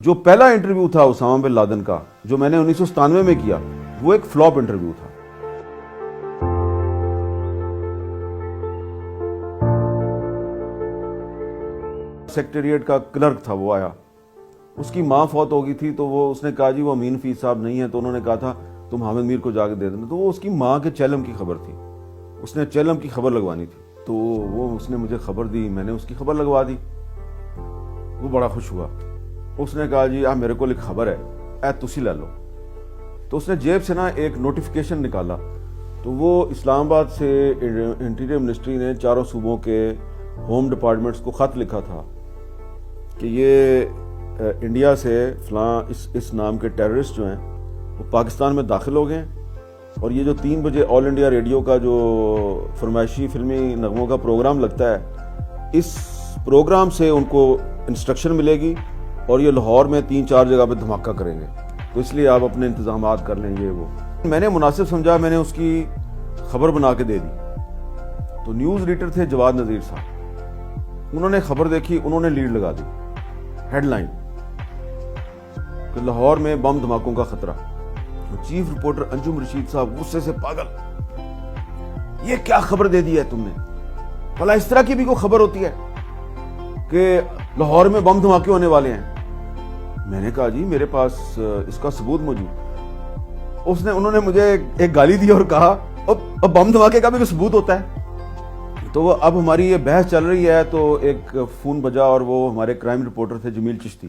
جو پہلا انٹرویو تھا اسامہ بن لادن کا جو میں نے 1997 میں کیا وہ ایک فلاپ انٹرویو تھا. سیکریٹریٹ کا کلرک تھا, وہ آیا, اس کی ماں فوت ہو گئی تھی, تو وہ اس نے کہا جی وہ امین فیض صاحب نہیں ہے, تو انہوں نے کہا تھا تم حامد میر کو جا کے دے دینا. تو وہ اس کی ماں کے چیلم کی خبر تھی, اس نے چیلم کی خبر لگوانی تھی, تو وہ اس نے مجھے خبر دی, میں نے اس کی خبر لگوا دی. وہ بڑا خوش ہوا, اس نے کہا جی میرے کو ایک خبر ہے, اے تسی لے لو. تو اس نے جیب سے نا ایک نوٹیفیکیشن نکالا, تو وہ اسلام آباد سے انٹیریئر منسٹری نے چاروں صوبوں کے ہوم ڈپارٹمنٹس کو خط لکھا تھا کہ یہ انڈیا سے فلاں اس نام کے ٹیررسٹ جو ہیں وہ پاکستان میں داخل ہو گئے ہیں, اور یہ جو 3 بجے آل انڈیا ریڈیو کا جو فرمائشی فلمی نغموں کا پروگرام لگتا ہے, اس پروگرام سے ان کو انسٹرکشن ملے گی اور یہ لاہور میں 3-4 جگہ پہ دھماکہ کریں گے, تو اس لیے آپ اپنے انتظامات کر لیں. یہ وہ میں نے مناسب سمجھا, میں نے اس کی خبر بنا کے دے دی. تو نیوز ایڈیٹر تھے جواد نذیر صاحب, انہوں نے خبر دیکھی, انہوں نے لیڈ لگا دی, ہیڈ لائن کہ لاہور میں بم دھماکوں کا خطرہ. چیف رپورٹر انجم رشید صاحب غصے سے پاگل, یہ کیا خبر دے دی ہے تم نے, بھلا اس طرح کی بھی کوئی خبر ہوتی ہے کہ لاہور میں بم دھماکے ہونے والے ہیں؟ میں نے کہا جی میرے پاس اس کا ثبوت موجود. انہوں نے مجھے ایک گالی دی اور کہا اب بم دھماکے کا بھی کوئی ثبوت ہوتا ہے؟ تو اب ہماری یہ بحث چل رہی ہے, تو ایک فون بجا اور وہ ہمارے کرائم رپورٹر تھے جمیل چشتی,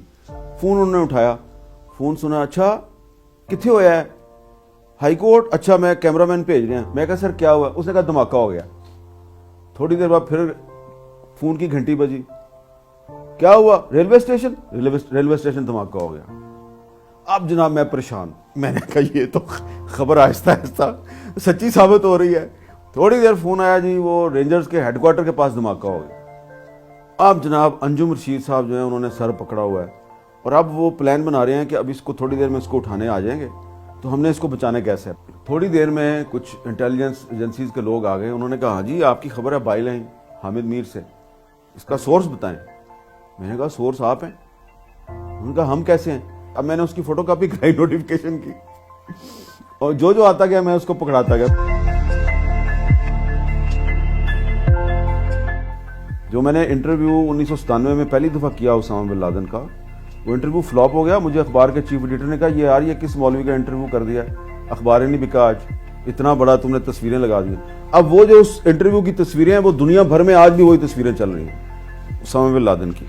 فون انہوں نے اٹھایا, فون سنا, اچھا کتنے ہوا ہے؟ High court. اچھا میں کیمرہ مین بھیج رہے ہیں. میں کہا سر کیا ہوا؟ اس نے کہا دھماکہ ہو گیا. تھوڑی دیر بعد پھر فون کی گھنٹی بجی, کیا ہوا؟ ریلوے اسٹیشن دھماکہ ہو گیا. اب جناب میں پریشان, میں نے کہا یہ تو خبر آہستہ آہستہ سچی ثابت ہو رہی ہے. تھوڑی دیر فون آیا جی وہ رینجرز کے ہیڈ کوارٹر کے پاس دھماکہ ہو گیا. اب جناب انجم رشید صاحب جو ہیں انہوں نے سر پکڑا ہوا ہے, اور اب وہ پلان بنا رہے ہیں کہ اب اس کو تھوڑی دیر میں اس کو اٹھانے آ جائیں گے, تو ہم نے اس کو بچانا کیسے. تھوڑی دیر میں کچھ انٹیلیجنس ایجنسیز کے لوگ آ گئے, انہوں نے کہا ہاں جی آپ کی خبر ہے بائی لائن حامد میر سے, اس کا سورس بتائیں. میں نے کہا سورس آپ ہیں؟ انہوں نے کہا ہم کیسے ہیں؟ اب میں نے اس کی فوٹو کاپی کرائی نوٹیفیکیشن کی, اور جو آتا گیا میں اس کو پکڑاتا گیا. جو میں نے انٹرویو 1997 میں پہلی دفعہ کیا اسامہ بن لادن کا, وہ انٹرویو فلاپ ہو گیا. مجھے اخبار کے چیف ایڈیٹر نے کہا یہ یار یہ کس مولوی کا انٹرویو کر دیا ہے, اخباریں نہیں بکا, آج اتنا بڑا تم نے تصویریں لگا دی. اب وہ جو اس انٹرویو کی تصویریں ہیں وہ دنیا بھر میں آج بھی وہی تصویریں چل رہی ہیں اسامہ بن لادن کی.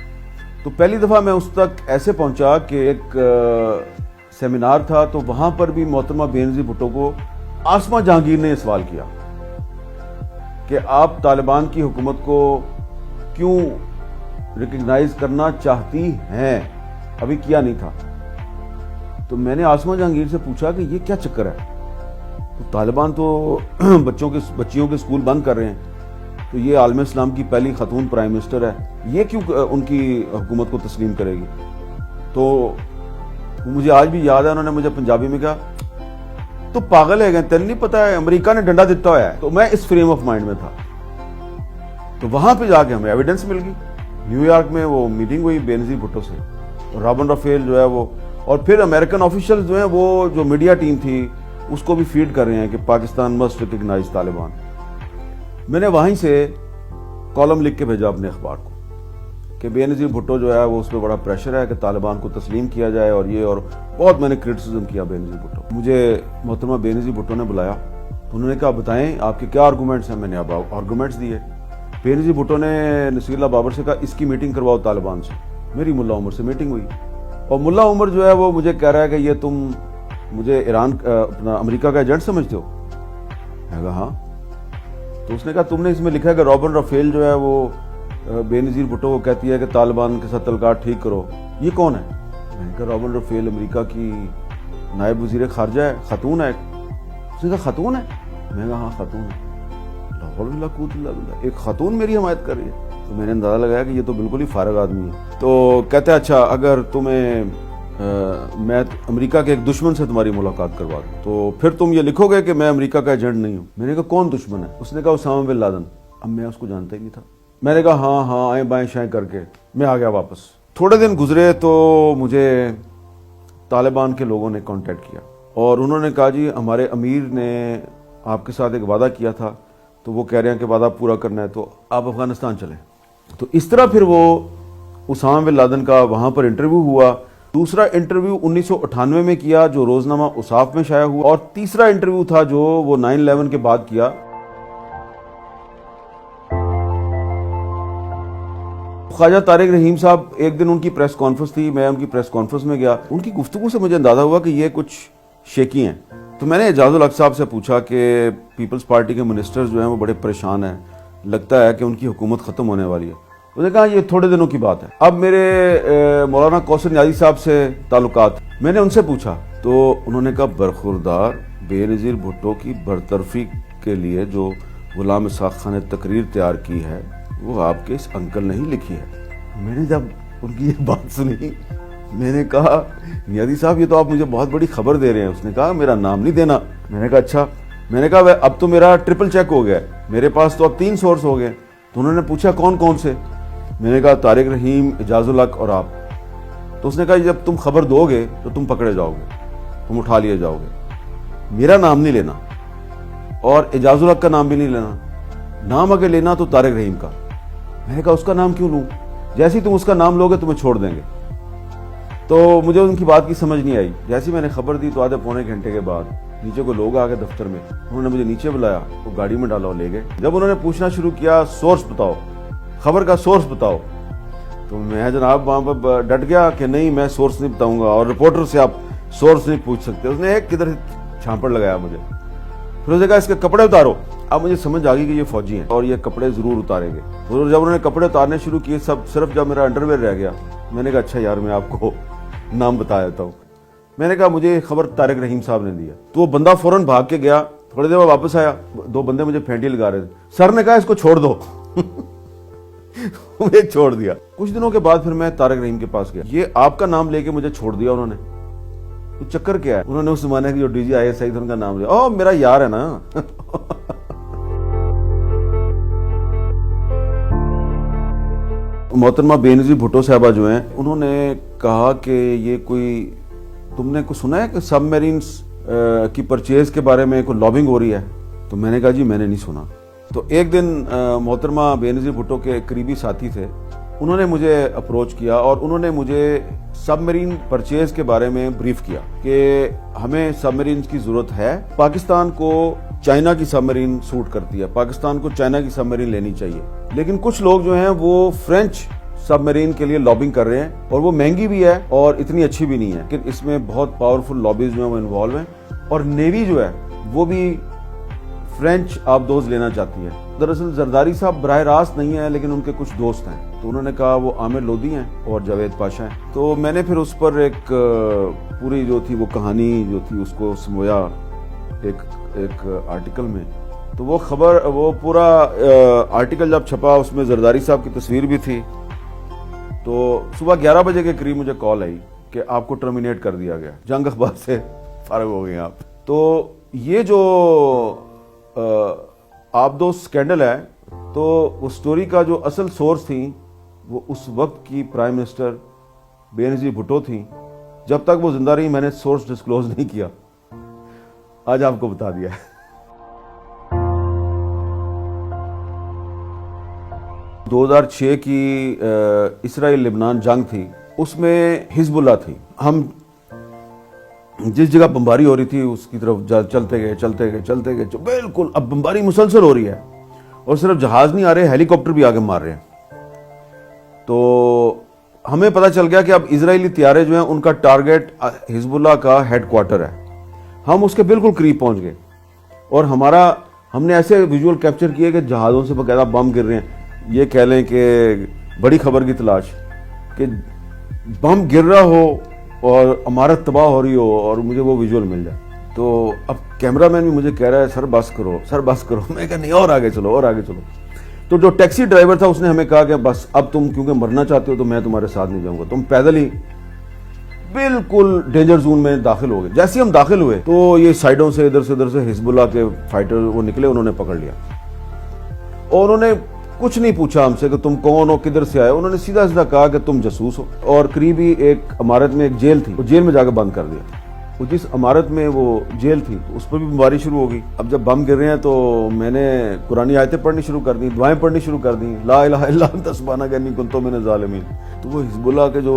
تو پہلی دفعہ میں اس تک ایسے پہنچا کہ ایک سیمینار تھا, تو وہاں پر بھی محترمہ بے نظیر بھٹو کو آسمہ جہانگیر نے یہ سوال کیا کہ آپ طالبان کی حکومت کو کیوں ریکگنائز کرنا چاہتی ہیں, ابھی کیا نہیں تھا. تو میں نے آسمہ جہانگیر سے پوچھا کہ یہ کیا چکر ہے, تو طالبان تو بچیوں کے اسکول بند کر رہے ہیں, تو یہ عالم اسلام کی پہلی خاتون پرائم منسٹر ہے, یہ کیوں ان کی حکومت کو تسلیم کرے گی. تو مجھے آج بھی یاد ہے, انہوں نے مجھے پنجابی میں کہا تو پاگل ہے گئے, تیرے نہیں پتا ہے امریکہ نے ڈنڈا دیتا ہوا ہے. تو میں اس فریم آف مائنڈ میں تھا. تو وہاں پہ جا کے ہمیں ایویڈنس مل گئی. نیو یارک میں وہ میٹنگ ہوئی بے نظیر بھٹو سے, رابن رافیل جو ہے وہ, اور پھر امریکن آفیشل جو ہیں وہ جو میڈیا ٹیم تھی اس کو بھی فیڈ کر رہے ہیں کہ پاکستان مسٹ ریکگنائز طالبان. میں نے وہیں سے کالم لکھ کے بھیجا اپنے اخبار کو کہ بے نظیر بھٹو جو ہے وہ اس پہ بڑا پریشر ہے کہ طالبان کو تسلیم کیا جائے, اور یہ, اور بہت میں نے کرٹیسزم کیا بے نظیر بھٹو. مجھے محترمہ بے نظیر بھٹو نے بلایا, تو انہوں نے کہا بتائیں آپ کے کیا آرگومنٹس ہیں. میں نے اب آرگومنٹس دیے. بے نظیر بھٹو نے نصیر اللہ بابر سے کہا اس کی میٹنگ کرواؤ طالبان سے. میری ملا عمر سے میٹنگ ہوئی, اور ملا عمر جو ہے وہ مجھے کہہ رہا ہے کہ یہ تم مجھے اپنا امریکہ کا ایجنٹ سمجھتے ہو؟ میں کہا ہاں. تو اس نے کہا تم نے اس میں لکھا ہے کہ رابن رافیل جو ہے وہ بے نظیر بھٹو کو کہتی ہے کہ طالبان کے ساتھ تعلقات ٹھیک کرو, یہ کون ہے؟ میں نے کہا رابن رافیل امریکہ کی نائب وزیر خارجہ ہے, خاتون ہے. اس نے کہا خاتون ہے؟ میں نے کہا ہاں خاتون ہے. ایک خاتون میری حمایت کر رہی ہے. تو میں نے اندازہ لگایا کہ یہ تو بالکل ہی فارغ آدمی ہے. تو کہتے ہیں اچھا اگر تمہیں میں امریکہ کے ایک دشمن سے تمہاری ملاقات کروا دوں تو پھر تم یہ لکھو گے کہ میں امریکہ کا ایجنٹ نہیں ہوں. میں نے کہا کون دشمن ہے؟ اس نے کہا اسامہ بن لادن. اب میں اس کو جانتا ہی نہیں تھا. میں نے کہا ہاں آئیں بائیں شائیں کر کے میں آ گیا واپس. تھوڑے دن گزرے تو مجھے طالبان کے لوگوں نے کانٹیکٹ کیا اور انہوں نے کہا جی ہمارے امیر نے آپ کے ساتھ ایک وعدہ کیا تھا تو وہ کہہ رہے ہیں کہ وعدہ پورا کرنا ہے تو آپ افغانستان چلیں. تو اس طرح پھر وہ اسامہ بن لادن کا وہاں پر انٹرویو ہوا. دوسرا انٹرویو 1998 میں کیا جو روزنامہ اوصاف میں شائع ہوا, اور تیسرا انٹرویو تھا جو وہ 9/11 کے بعد کیا. خواجہ طارق رحیم صاحب, ایک دن ان کی پریس کانفرنس تھی, میں ان کی پریس کانفرنس میں گیا. ان کی گفتگو سے مجھے اندازہ ہوا کہ یہ کچھ شیکی ہیں. تو میں نے اعجاز الحق صاحب سے پوچھا کہ پیپلز پارٹی کے منسٹرز جو ہیں وہ بڑے پریشان ہیں, لگتا ہے کہ ان کی حکومت ختم ہونے والی ہے. انہوں نے کہا یہ تھوڑے دنوں کی بات ہے. اب میرے مولانا کوثر نیازی صاحب سے تعلقات, میں نے ان سے پوچھا تو انہوں نے کہا برخوردار بے نظیر بھٹو کی برطرفی کے لیے جو غلام اسحاق خان نے تقریر تیار کی ہے وہ آپ کے اس انکل نے ہی لکھی ہے. میں نے جب ان کی یہ بات سنی میں نے کہا نیازی صاحب یہ تو آپ مجھے بہت بڑی خبر دے رہے ہیں. اس نے کہا میرا نام نہیں دینا. میں نے کہا اچھا. میں نے کہا اب تو میرا ٹرپل چیک ہو گیا, میرے پاس تو اب 3 سورس ہو گئے. تو انہوں نے پوچھا کون کون سے. میں نے کہا طارق رحیم, اعجاز الحق اور آپ. تو اس نے کہا جب تم خبر دو گے تو تم پکڑے جاؤ گے, تم اٹھا لیے جاؤ گے. میرا نام نہیں لینا اور اعجاز الحق کا نام بھی نہیں لینا. نام اگر لینا تو طارق رحیم کا. میں نے کہا اس کا نام کیوں لوں, جیسے ہی تم اس کا نام لوگے تمہیں چھوڑ دیں گے. تو مجھے ان کی بات کی سمجھ نہیں آئی. جیسے میں نے خبر دی تو آدھے پونے گھنٹے کے بعد نیچے کو لوگ آ گئے دفتر میں. انہوں نے مجھے نیچے بلایا, وہ گاڑی میں ڈالا اور لے گئے. جب انہوں نے پوچھنا شروع کیا سورس بتاؤ, خبر کا سورس بتاؤ, تو میں جناب وہاں پر ڈٹ گیا کہ نہیں میں سورس نہیں بتاؤں گا اور رپورٹر سے آپ سورس نہیں پوچھ سکتے. اس نے ایک کدھر چھانپڑ لگایا مجھے. پھر اس نے کہا اس کے کپڑے اتارو. اب مجھے سمجھ آ گئی کہ یہ فوجی ہیں اور یہ کپڑے ضرور اتاریں گے. اور جب انہوں نے کپڑے اتارنے شروع کیے صرف جب میرا انڈر ویئر رہ گیا, میں نے کہا اچھا یار میں آپ کو نام بتا دیتا ہوں. میں نے کہا مجھے خبر طارق رحیم صاحب نے دیا. تو وہ بندہ فوراً بھاگ کے گیا. تھوڑی دیر میں واپس آیا, 2 بندے مجھے پھینٹی لگا رہے تھے. سر نے کہا اس کو چھوڑ دو. مجھے چھوڑ دیا. کچھ دنوں کے بعد پھر میں طارق رحیم کے پاس گیا. یہ آپ کا نام لے کے مجھے چھوڑ دیا انہوں نے. تو چکر کیا ہے؟ انہوں نے اس زمانے کے جو ڈی جی ISI تھا ان کا نام لیا. او میرا یار ہے نا. محترمہ بے نظیر بھٹو صاحبہ جو ہیں انہوں نے کہا کہ یہ کوئی تم نے کوئی سنا ہے کہ سب میرینز کی پرچیز کے بارے میں کوئی لابنگ ہو رہی ہے. تو میں نے کہا جی میں نے نہیں سنا. تو ایک دن محترمہ بے نظیر بھٹو کے قریبی ساتھی تھے, انہوں نے مجھے اپروچ کیا اور انہوں نے مجھے سب میرین پرچیز کے بارے میں بریف کیا کہ ہمیں سب میرینز کی ضرورت ہے. پاکستان کو چائنا کی سب میرین سوٹ کرتی ہے, پاکستان کو چائنا کی سب میرین لینی چاہیے. لیکن کچھ لوگ جو ہیں وہ فرینچ سب میرین کے لیے لابنگ کر رہے ہیں اور وہ مہنگی بھی ہے اور اتنی اچھی بھی نہیں ہے. لیکن اس میں بہت پاورفل لابیز جو ہیں وہ انوالو ہیں اور نیوی جو ہے وہ بھی فرینچ آبدوز لینا چاہتی ہے. دراصل زرداری صاحب براہ راست نہیں ہیں لیکن ان کے کچھ دوست ہیں. تو انہوں نے کہا وہ عامر لودھی ہیں اور جاوید پاشا ہیں. تو میں نے پھر اس پر ایک پوری جو تھی وہ کہانی جو تھی اس کو سمویا ایک آرٹیکل میں. تو وہ خبر وہ پورا آرٹیکل جب چھپا اس میں زرداری صاحب کی تصویر بھی تھی. تو صبح 11 بجے کے قریب مجھے کال آئی کہ آپ کو ٹرمینیٹ کر دیا گیا, جنگ اخبار سے فارغ ہو گئے آپ. تو یہ جو آبدو سکینڈل ہے تو اس سٹوری کا جو اصل سورس تھی وہ اس وقت کی پرائم منسٹر بے نظیر بھٹو تھیں. جب تک وہ زندہ رہی میں نے سورس ڈسکلوز نہیں کیا. آج آپ کو بتا دیا ہے. 2006 کی اسرائیل لبنان جنگ تھی, اس میں حزب اللہ تھی. ہم جس جگہ بمباری ہو رہی تھی اس کی طرف چلتے گئے بالکل. اب بمباری مسلسل ہو رہی ہے اور صرف جہاز نہیں آ رہے, ہیلی کاپٹر بھی آگے مار رہے ہیں. تو ہمیں پتہ چل گیا کہ اب اسرائیلی طیارے جو ہیں ان کا ٹارگٹ حزب اللہ کا ہیڈ کوارٹر ہے. ہم اس کے بالکل قریب پہنچ گئے اور ہم نے ایسے ویژول کیپچر کیے کہ جہازوں سے باقاعدہ بم گر رہے ہیں. یہ کہہ لیں کہ بڑی خبر کی تلاش کہ بم گر رہا ہو اور عمارت تباہ ہو رہی ہو اور مجھے وہ ویژول مل جائے. تو اب کیمرہ مین بھی مجھے کہہ رہا ہے سر بس کرو. میں کہا نہیں اور آگے چلو. تو جو ٹیکسی ڈرائیور تھا اس نے ہمیں کہا کہ بس اب تم کیونکہ مرنا چاہتے ہو تو میں تمہارے ساتھ نہیں جاؤں گا, تم پیدل ہی بالکل ڈینجر زون میں داخل ہو گئے. جیسے ہم داخل ہوئے تو یہ سائڈوں سے ادھر سے حزب اللہ کے فائٹر وہ نکلے, انہوں نے پکڑ لیا اور انہوں نے کچھ نہیں پوچھا ہم سے کہ تم کون ہو, کدھر سے آئے. انہوں نے سیدھا سیدھا کہا کہ تم جاسوس ہو. اور قریبی ایک عمارت میں ایک جیل تھی, وہ جیل میں جا کے بند کر دیا. وہ جس عمارت میں وہ جیل تھی اس پر بھی بمباری شروع ہو گئی. اب جب بم گر رہے ہیں تو میں نے قرآنی آیتیں پڑھنی شروع کر دیں, دعائیں پڑھنی شروع کر دیں, لا الہ الا انت سبحانک انی کنت من الظالمین. تو وہ حزب اللہ کے جو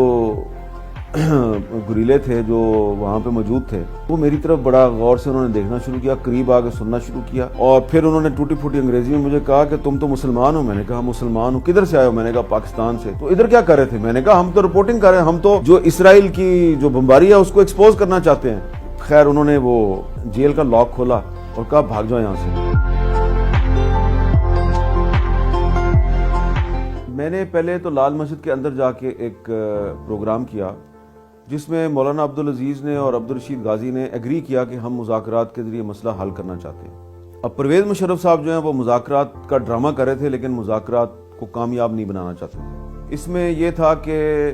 گریلے تھے جو وہاں پہ موجود تھے, وہ میری طرف بڑا غور سے انہوں نے دیکھنا شروع کیا, قریب آ کے سننا شروع کیا, اور پھر انہوں نے ٹوٹی پھوٹی انگریزی میں مجھے کہا کہ تم تو مسلمان ہو. میں نے کہا مسلمان ہوں. کدھر سے آئے ہو؟ میں نے کہا پاکستان سے. تو ادھر کیا کر رہے تھے؟ میں نے کہا ہم تو رپورٹنگ کر رہے ہیں, ہم تو جو اسرائیل کی جو بمباری ہے اس کو ایکسپوز کرنا چاہتے ہیں. خیر انہوں نے وہ جیل کا لاک کھولا اور کہا بھاگ جاؤ یہاں سے. میں نے پہلے تو لال مسجد کے اندر جا کے ایک پروگرام کیا جس میں مولانا عبدالعزیز نے اور عبدالرشید غازی نے ایگری کیا کہ ہم مذاکرات کے ذریعے مسئلہ حل کرنا چاہتے ہیں. اب پرویز مشرف صاحب جو ہیں وہ مذاکرات کا ڈرامہ کر رہے تھے لیکن مذاکرات کو کامیاب نہیں بنانا چاہتے تھے. اس میں یہ تھا کہ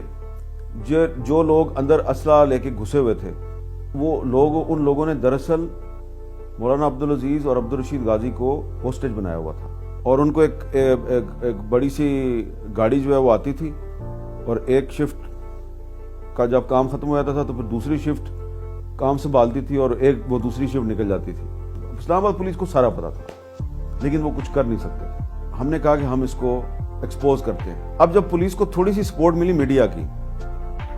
جو لوگ اندر اسلحہ لے کے گھسے ہوئے تھے وہ لوگ, ان لوگوں نے دراصل مولانا عبدالعزیز اور عبدالرشید غازی کو ہوسٹیج بنایا ہوا تھا, اور ان کو ایک بڑی سی گاڑی جو ہے وہ آتی تھی, اور ایک شفٹ کا جب کام ختم ہو جاتا تھا تو پھر دوسری شفٹ کام سنبھالتی تھی اور ایک وہ دوسری شفٹ نکل جاتی تھی. اسلام آباد پولیس کو سارا پتا تھا لیکن وہ کچھ کر نہیں سکتے. ہم نے کہا کہ ہم اس کو ایکسپوز کرتے ہیں. اب جب پولیس کو تھوڑی سی سپورٹ ملی میڈیا کی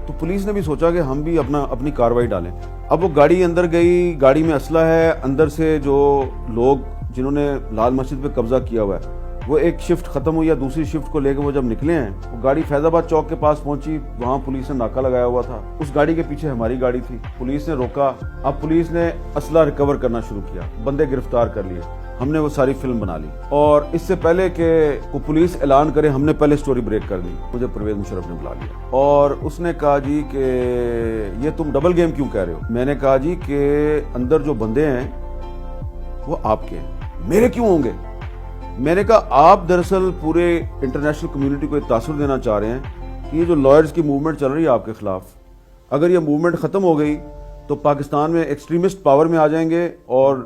تو پولیس نے بھی سوچا کہ ہم بھی اپنی کارروائی ڈالیں. اب وہ گاڑی اندر گئی, گاڑی میں اسلحہ ہے, اندر سے جو لوگ جنہوں نے لال مسجد پہ قبضہ کیا ہوا ہے وہ ایک شفٹ ختم ہوئی یا دوسری شفٹ کو لے کے وہ جب نکلے ہیں, وہ گاڑی فیض آباد چوک کے پاس پہنچی, وہاں پولیس نے ناکہ لگایا ہوا تھا. اس گاڑی کے پیچھے ہماری گاڑی تھی, پولیس نے روکا. اب پولیس نے اسلحہ ریکور کرنا شروع کیا, بندے گرفتار کر لیے. ہم نے وہ ساری فلم بنا لی, اور اس سے پہلے کہ وہ پولیس اعلان کرے ہم نے پہلے سٹوری بریک کر دی. مجھے پرویز مشرف نے بلا لیا اور اس نے کہا جی کہ یہ تم ڈبل گیم کیوں کہہ رہے ہو؟ میں نے کہا جی کہ اندر جو بندے ہیں وہ آپ کے ہیں. میرے کیوں ہوں گے؟ میں نے کہا آپ دراصل پورے انٹرنیشنل کمیونٹی کو ایک تاثر دینا چاہ رہے ہیں کہ یہ جو لائرز کی موومنٹ چل رہی ہے آپ کے خلاف, اگر یہ موومنٹ ختم ہو گئی تو پاکستان میں ایکسٹریمسٹ پاور میں آ جائیں گے, اور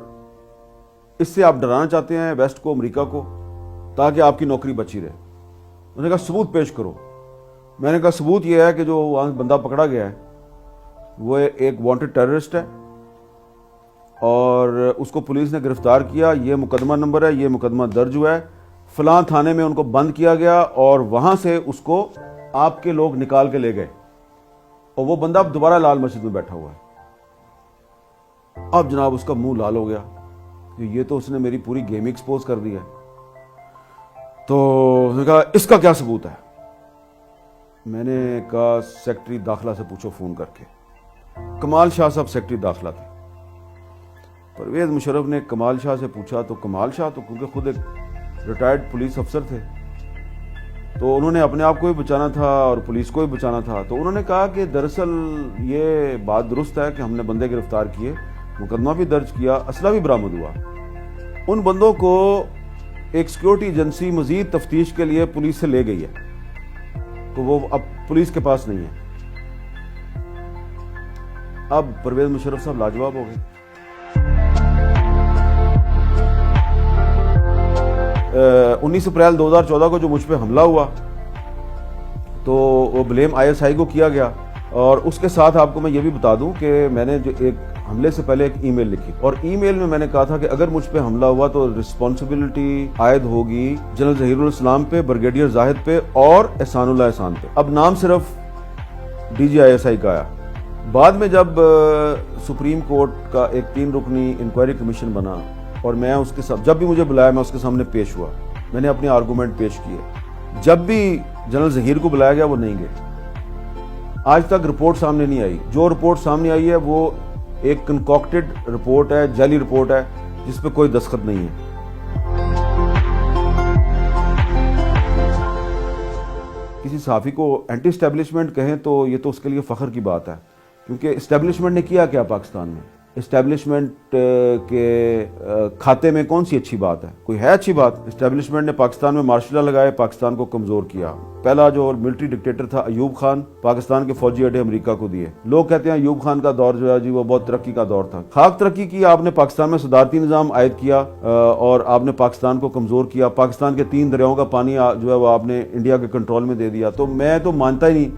اس سے آپ ڈرانا چاہتے ہیں ویسٹ کو, امریکہ کو, تاکہ آپ کی نوکری بچی رہے. انہوں نے کہا ثبوت پیش کرو. میں نے کہا ثبوت یہ ہے کہ جو وہاں بندہ پکڑا گیا ہے وہ ایک وانٹڈ ٹیررسٹ ہے, اور اس کو پولیس نے گرفتار کیا, یہ مقدمہ نمبر ہے, یہ مقدمہ درج ہوا ہے, فلاں تھانے میں ان کو بند کیا گیا, اور وہاں سے اس کو آپ کے لوگ نکال کے لے گئے, اور وہ بندہ اب دوبارہ لال مسجد میں بیٹھا ہوا ہے. اب جناب اس کا منہ لال ہو گیا کہ یہ تو اس نے میری پوری گیم ایکسپوز کر دی ہے. تو اس نے کہا اس کا کیا ثبوت ہے؟ میں نے کہا سیکرٹری داخلہ سے پوچھو فون کر کے. کمال شاہ صاحب سیکرٹری داخلہ تھے. پرویز مشرف نے کمال شاہ سے پوچھا تو کمال شاہ تو کیونکہ خود ایک ریٹائرڈ پولیس افسر تھے تو انہوں نے اپنے آپ کو بھی بچانا تھا اور پولیس کو بھی بچانا تھا. تو انہوں نے کہا کہ دراصل یہ بات درست ہے کہ ہم نے بندے گرفتار کیے, مقدمہ بھی درج کیا, اسلحہ بھی برآمد ہوا. ان بندوں کو ایک سیکیورٹی ایجنسی مزید تفتیش کے لیے پولیس سے لے گئی ہے, تو وہ اب پولیس کے پاس نہیں ہے. اب پرویز مشرف صاحب لاجواب ہو گئے. 19 اپریل 2014 کو جو مجھ پہ حملہ ہوا تو وہ بلیم ISI کو کیا گیا, اور اس کے ساتھ آپ کو میں یہ بھی بتا دوں کہ میں نے جو ایک حملے سے پہلے ایک ای میل لکھی, اور ای میل میں نے کہا تھا کہ اگر مجھ پہ حملہ ہوا تو رسپانسبلٹی عائد ہوگی جنرل ظہیر الاسلام پہ, بریگیڈیئر زاہد پہ اور احسان اللہ احسان پہ. اب نام صرف DG ISI کا آیا. بعد میں جب سپریم کورٹ کا ایک 3 رکنی انکوائری کمیشن بنا اور میں اس کے ساتھ جب بھی مجھے بلایا میں اس کے سامنے پیش ہوا, میں نے اپنے آرگومنٹ پیش کیے. جب بھی جنرل ظہیر کو بلایا گیا وہ نہیں گئے. آج تک رپورٹ سامنے نہیں آئی. جو رپورٹ سامنے آئی ہے وہ ایک کنکاکٹڈ رپورٹ ہے, جعلی رپورٹ ہے جس پہ کوئی دستخط نہیں ہے. کسی صحافی کو اینٹی اسٹیبلشمنٹ کہیں تو یہ تو اس کے لیے فخر کی بات ہے, کیونکہ اسٹیبلشمنٹ نے کیا کیا پاکستان میں. اسٹیبلشمنٹ کے کھاتے میں کون سی اچھی بات ہے؟ کوئی ہے اچھی بات؟ اسٹیبلشمنٹ نے پاکستان میں مارشل لا لگائے، پاکستان کو کمزور کیا۔ پہلا جو ملٹری ڈکٹیٹر تھا ایوب خان، پاکستان کے فوجی اڈے امریکہ کو دیے۔ لوگ کہتے ہیں ایوب خان کا دور جو ہے جی وہ بہت ترقی کا دور تھا۔ خاک ترقی کی، آپ نے پاکستان میں صدارتی نظام عائد کیا اور آپ نے پاکستان کو کمزور کیا۔ پاکستان کے 3 دریاؤں کا پانی جو ہے وہ آپ نے انڈیا کے کنٹرول میں دے دیا۔ تو میں تو مانتا ہی نہیں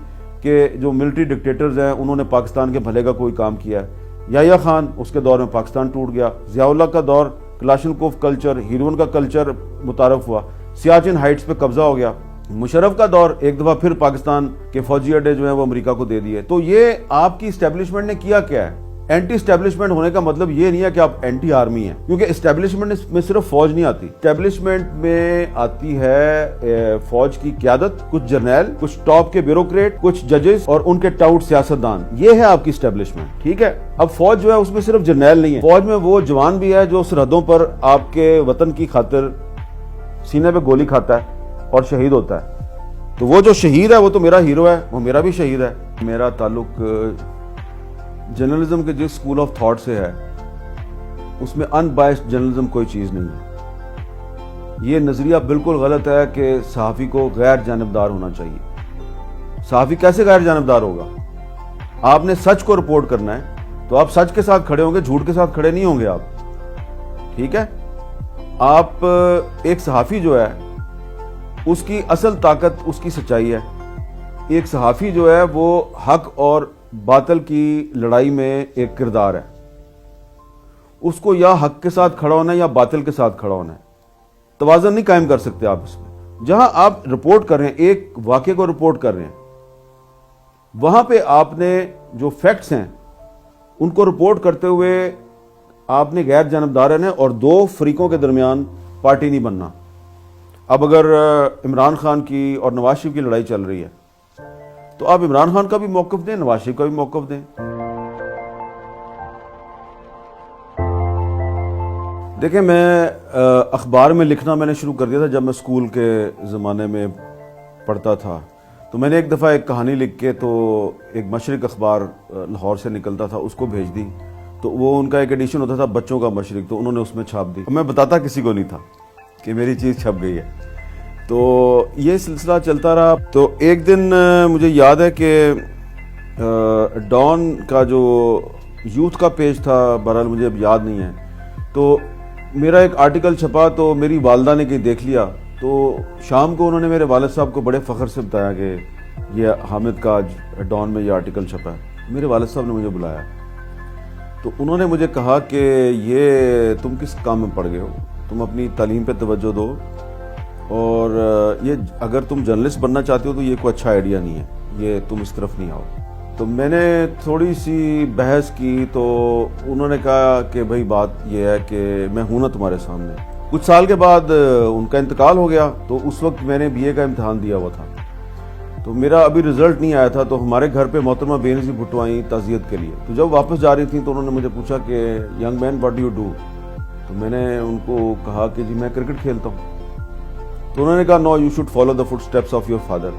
کہ جو ملٹری ڈکٹیٹرز ہیں انہوں نے پاکستان کے بھلے کا کوئی کام کیا ہے۔ یحییٰ خان، اس کے دور میں پاکستان ٹوٹ گیا۔ ضیاء اللہ کا دور، کلاشنکوف کلچر، ہیروئن کا کلچر متعارف ہوا، سیاچن ہائٹس پہ قبضہ ہو گیا۔ مشرف کا دور، ایک دفعہ پھر پاکستان کے فوجی اڈے جو ہیں وہ امریکہ کو دے دیے۔ تو یہ آپ کی اسٹیبلشمنٹ نے کیا ہے؟ اینٹی اسٹیبلشمنٹ ہونے کا مطلب یہ نہیں ہے کہ آپ اینٹی آرمی ہیں، کیونکہ اسٹیبلشمنٹ میں صرف فوج نہیں آتی، اسٹیبلشمنٹ میں آتی ہے فوج کی قیادت، کچھ جرنیل، کچھ ٹاپ کے بیوروکریٹ، کچھ ججز اور ان کے ٹاؤٹ سیاستدان، یہ ہے آپ کی اسٹیبلشمنٹ، ٹھیک ہے؟ اب فوج جو ہے اس میں صرف جرنیل نہیں ہے، فوج میں وہ جوان بھی ہے جو سرحدوں پر آپ کے وطن کی خاطر سینے پہ گولی کھاتا ہے اور شہید ہوتا ہے۔ تو وہ جو شہید ہے وہ تو میرا ہیرو ہے، وہ میرا بھی شہید ہے۔ میرا تعلق جرنلزم کے جس اسکول آف تھاٹ سے ہے اس میں ان بائسڈ جرنلزم کوئی چیز نہیں ہے۔ یہ نظریہ بالکل غلط ہے کہ صحافی کو غیر جانبدار ہونا چاہیے۔ صحافی کیسے غیر جانبدار ہوگا؟ آپ نے سچ کو رپورٹ کرنا ہے تو آپ سچ کے ساتھ کھڑے ہوں گے، جھوٹ کے ساتھ کھڑے نہیں ہوں گے آپ، ٹھیک ہے؟ آپ ایک صحافی جو ہے اس کی اصل طاقت اس کی سچائی ہے۔ ایک صحافی جو ہے وہ حق اور باطل کی لڑائی میں ایک کردار ہے، اس کو یا حق کے ساتھ کھڑا ہونا ہے یا باطل کے ساتھ کھڑا ہونا ہے، توازن نہیں قائم کر سکتے آپ اس میں۔ جہاں آپ رپورٹ کر رہے ہیں، ایک واقعے کو رپورٹ کر رہے ہیں، وہاں پہ آپ نے جو فیکٹس ہیں ان کو رپورٹ کرتے ہوئے آپ نے غیر جانبدار رہنا ہے اور 2 فریقوں کے درمیان پارٹی نہیں بننا۔ اب اگر عمران خان کی اور نواز شریف کی لڑائی چل رہی ہے تو آپ عمران خان کا بھی موقف دیں، نواز شریف کا بھی موقف دیں۔ دیکھیں، میں اخبار میں لکھنا میں نے شروع کر دیا تھا جب میں اسکول کے زمانے میں پڑھتا تھا۔ تو میں نے ایک دفعہ ایک کہانی لکھ کے تو ایک مشرق اخبار لاہور سے نکلتا تھا اس کو بھیج دی، تو وہ ان کا ایک ایڈیشن ہوتا تھا بچوں کا مشرق، تو انہوں نے اس میں چھاپ دی۔ میں بتاتا کسی کو نہیں تھا کہ میری چیز چھپ گئی ہے۔ تو یہ سلسلہ چلتا رہا۔ تو ایک دن مجھے یاد ہے کہ ڈان کا جو یوتھ کا پیج تھا، بہرحال مجھے اب یاد نہیں ہے، تو میرا ایک آرٹیکل چھپا تو میری والدہ نے کہیں دیکھ لیا، تو شام کو انہوں نے میرے والد صاحب کو بڑے فخر سے بتایا کہ یہ حامد کا ڈان میں یہ آرٹیکل چھپا ہے۔ میرے والد صاحب نے مجھے بلایا تو انہوں نے مجھے کہا کہ یہ تم کس کام میں پڑ گئے ہو، تم اپنی تعلیم پہ توجہ دو، اور یہ اگر تم جرنلسٹ بننا چاہتے ہو تو یہ کوئی اچھا آئیڈیا نہیں ہے، یہ تم اس طرف نہیں آؤ۔ تو میں نے تھوڑی سی بحث کی تو انہوں نے کہا کہ بھائی بات یہ ہے کہ میں ہوں نا تمہارے سامنے۔ کچھ سال کے بعد ان کا انتقال ہو گیا، تو اس وقت میں نے بی اے کا امتحان دیا ہوا تھا، تو میرا ابھی رزلٹ نہیں آیا تھا، تو ہمارے گھر پہ محترمہ بے نظیر بھٹو آئیں تعزیت کے لیے۔ تو جب واپس جا رہی تھیں تو انہوں نے مجھے پوچھا کہ young man what do you do? تو میں نے ان کو کہا کہ جی میں کرکٹ کھیلتا ہوں۔ تو انہوں نے کہا no you should follow the footsteps of your father.